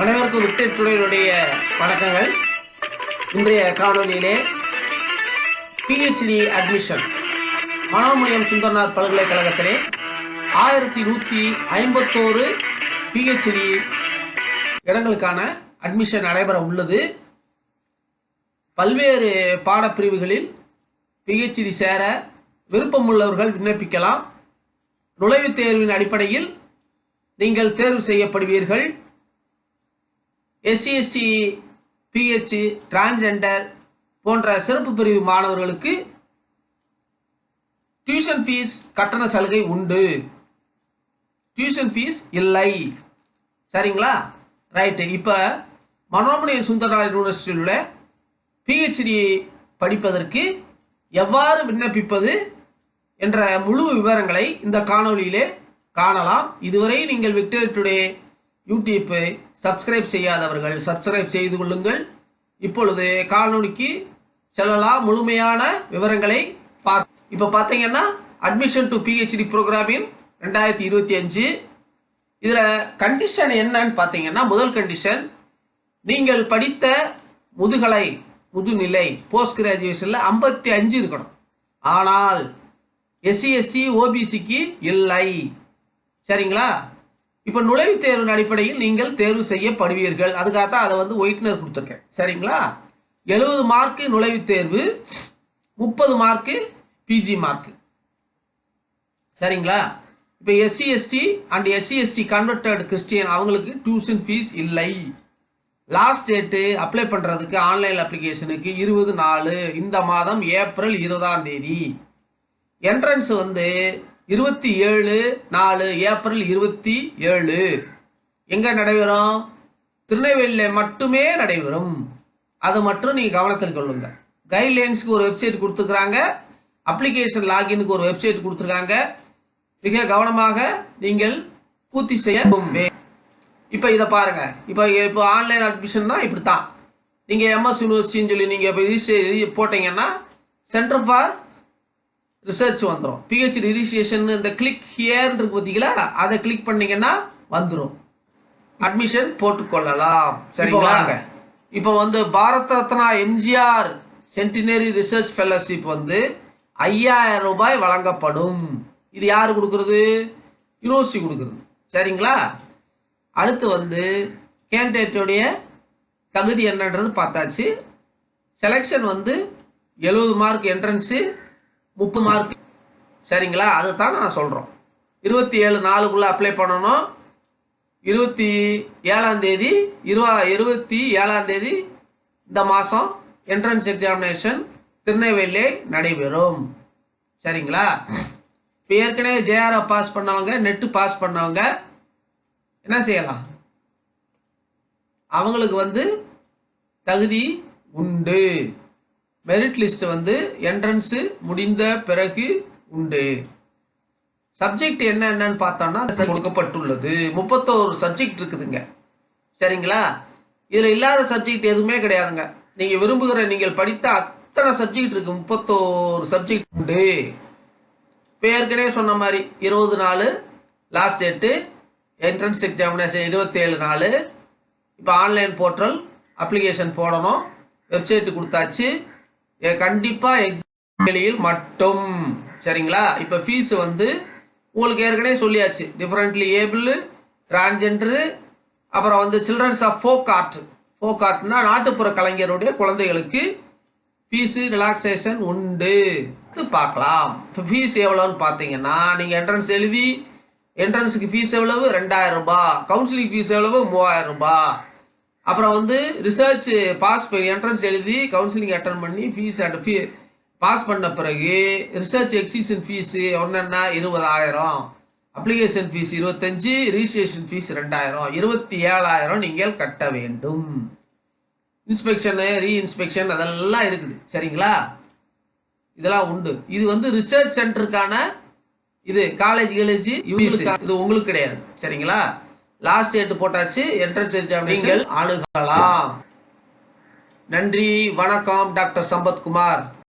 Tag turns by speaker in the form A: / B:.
A: அனைவருக்கும் விக்டேட்டுடைய வணக்கங்கள். இன்றைய காணொலியிலே பிஹெச்டி அட்மிஷன் மனோன்மணியம் சுந்தரனார் பல்கலைக்கழகத்திலே 1151 பிஹெச்டி இடங்களுக்கான அட்மிஷன் நடைபெற உள்ளது. பல்வேறு பாடப்பிரிவுகளில் பிஹெச்டி சேர விருப்பமுள்ளவர்கள் விண்ணப்பிக்கலாம். நுழைவுத் தேர்வின் அடிப்படையில் நீங்கள் தேர்வு செய்யப்படுவீர்கள். SC/ST, PH, டிரான்ஸ்ஜெண்டர் போன்ற சிறப்பு பிரிவு மாணவர்களுக்கு டியூஷன் ஃபீஸ் கட்டண சலுகை உண்டு. டியூஷன் ஃபீஸ் இல்லை. சரிங்களா? ரைட்டு. இப்போ மனோன்மணியம் சுந்தரனார் யூனிவர்சிட்டியில் உள்ள பிஹெச்டி படிப்பதற்கு எவ்வாறு விண்ணப்பிப்பது என்ற முழு விவரங்களை இந்த காணொலியிலே காணலாம். இதுவரை நீங்கள் விக்டர் டுடே யூடியூப்பை சப்ஸ்கிரைப் செய்யாதவர்கள் சப்ஸ்கிரைப் செய்து கொள்ளுங்கள். இப்பொழுது காணொலிக்கு செல்லலாம். முழுமையான விவரங்களை இப்போ பார்த்தீங்கன்னா அட்மிஷன் டு பிஹெச்டி ப்ரோக்ராமின் 2025 இதில் கண்டிஷன் என்னன்னு பார்த்தீங்கன்னா, முதல் கண்டிஷன், நீங்கள் படித்த முதுநிலை போஸ்ட் கிராஜுவேஷனில் 55 இருக்கணும். ஆனால் SC/ST, OBCக்கு இல்லை. சரிங்களா? இப்போ நுழைவுத் தேர்வின் அடிப்படையில் நீங்கள் தேர்வு செய்யப்படுவீர்கள். அதுக்காகத்தான் அதை ஒயிட்னர் கொடுத்துருக்கேன். சரிங்களா? 70 மார்க்கு நுழைவுத் தேர்வு, 30 மார்க்கு பிஜி மார்க்கு. சரிங்களா? இப்போ SC/ST and SC/ST converted Christian அவங்களுக்கு டியூஷன் ஃபீஸ் இல்லை. லாஸ்ட் டேட்டு அப்ளை பண்ணுறதுக்கு ஆன்லைன் அப்ளிகேஷனுக்கு 20/4 இந்த மாதம் ஏப்ரல் 20ஆம் தேதி. என்ட்ரன்ஸ் 27/4 ஏப்ரல் 27 எங்க நடைபெறும்? திருநெல்வேலியில் மட்டுமே நடைபெறும். அது மட்டும் நீங்க கவனத்தில் கொள்ளுங்க. கைட்லைன்ஸ்க்கு ஒரு வெப்சைட் கொடுத்துருக்காங்க, அப்ளிகேஷன் லாகினுக்கு ஒரு வெப்சைட் கொடுத்துருக்காங்க. மிக கவனமாக நீங்கள் பூர்த்தி செய்ய. இப்போ இதை பாருங்க. இப்போ ஆன்லைன் அட்மிஷன்னா இப்படித்தான். நீங்க MS யூனிவர்சிட்டின்னு சொல்லி நீங்க இப்போ போட்டீங்கன்னா சென்டர் ஃபார் ரிசர்ச் வந்துடும். பிஹெச்டி ரிஜிஸ்ட்ரேஷன் இந்த கிளிக் ஹியர் இருக்கு பார்த்தீங்களா, அதை கிளிக் பண்ணீங்கன்னா வந்துடும். அட்மிஷன் போட்டுக்கொள்ளலாம். சரிங்களா? இப்போ Bharat Ratna MGR centenary research fellowship 5000 ரூபாய் வழங்கப்படும். இது யாரு கொடுக்கறது? யூனிவர்சிட்டி கொடுக்கறது. சரிங்களா? அடுத்து கேண்டிடேட்டுடைய தகுதி என்னன்றது பார்த்தாச்சு. Selection 70 mark entrance, 30 mark. சரிங்களா? அதுதான் நான் சொல்கிறோம். 27/4 அப்ளை பண்ணணும். 27ஆம் தேதி இந்த மாதம் என்ட்ரன்ஸ் எக்ஸாமினேஷன் திருநெல்வேலியிலே நடைபெறும். சரிங்களா? இப்போ ஏற்கனவே JRF பாஸ் பண்ணவங்க, நெட்டு பாஸ் பண்ணவங்க என்ன செய்யலாம்? அவங்களுக்கு தகுதி உண்டு. மெரிட் லிஸ்ட் என்ட்ரன்ஸ் முடிந்த பிறகு உண்டு. சப்ஜெக்ட் என்னன்னு பார்த்தோம்னா கொடுக்கப்பட்டுள்ளது. 31 சப்ஜெக்ட் இருக்குதுங்க. சரிங்களா? இதுல இல்லாத சப்ஜெக்ட் எதுவுமே கிடையாதுங்க. நீங்க விரும்புகிற நீங்கள் படித்த அத்தனை சப்ஜெக்ட் இருக்கு. 31 சப்ஜெக்ட் உண்டு. இப்போ ஏற்கனவே சொன்ன மாதிரி 20/4 லாஸ்ட் டேட்டு, என்ட்ரன்ஸ் எக்ஸாமினேஷன் 27/4. இப்போ ஆன்லைன் போர்ட்டல் அப்ளிகேஷன் போடணும். வெப்சைட் கொடுத்தாச்சு. கண்டிப்பா எக்ஸாம் மட்டும். சரிங்களா? இப்போ ஃபீஸ் உங்களுக்கு ஏற்கனவே சொல்லியாச்சு. டிஃபரெண்ட்லி ஏபிள், டிரான்ஸ்ஜெண்டர், அப்புறம் சில்ட்ரன்ஸ் ஆஃப் ஃபோக் ஆர்ட்னா நாட்டுப்புற கலைஞருடைய குழந்தைகளுக்கு ஃபீஸு ரிலாக்ஸேஷன் உண்டு. பார்க்கலாம். இப்போ ஃபீஸ் எவ்வளோன்னு பார்த்தீங்கன்னா, நீங்கள் என்ட்ரன்ஸ் எழுதி என்ட்ரன்ஸுக்கு ஃபீஸ் எவ்வளவு? 2000 ரூபாய். கவுன்சிலிங் ஃபீஸ் எவ்வளவு? 3000 ரூபாய். அப்புறம் ரிசர்ச் பாஸ் என்ட்ரன்ஸ் எழுதி கவுன்சிலிங் அட்டன் பண்ணி பாஸ் பண்ண பிறகு ரிசர்ச் எக்ஸிஷன் ஃபீஸ் ஒன்னா 20,000, அப்ளிகேஷன் ஃபீஸ் 25, ரிஜிஸ்ட்ரேஷன் ஃபீஸ் 2000, 27,000 நீங்கள் கட்ட வேண்டும். இன்ஸ்பெக்ஷனு, ரீஇன்ஸ்பெக்ஷன் அதெல்லாம் இருக்குது. சரிங்களா? இதெல்லாம் உண்டு. இது ரிசர்ச் சென்டருக்கான இது காலேஜ் இது உங்களுக்கு கிடையாது. சரிங்களா? லாஸ்ட் டேட் போட்டாச்சு. என்ட்ரன்ஸ் எக்ஸாம் நீங்கள் அணுகலாம். நன்றி, வணக்கம். டாக்டர் சம்பத்குமார்.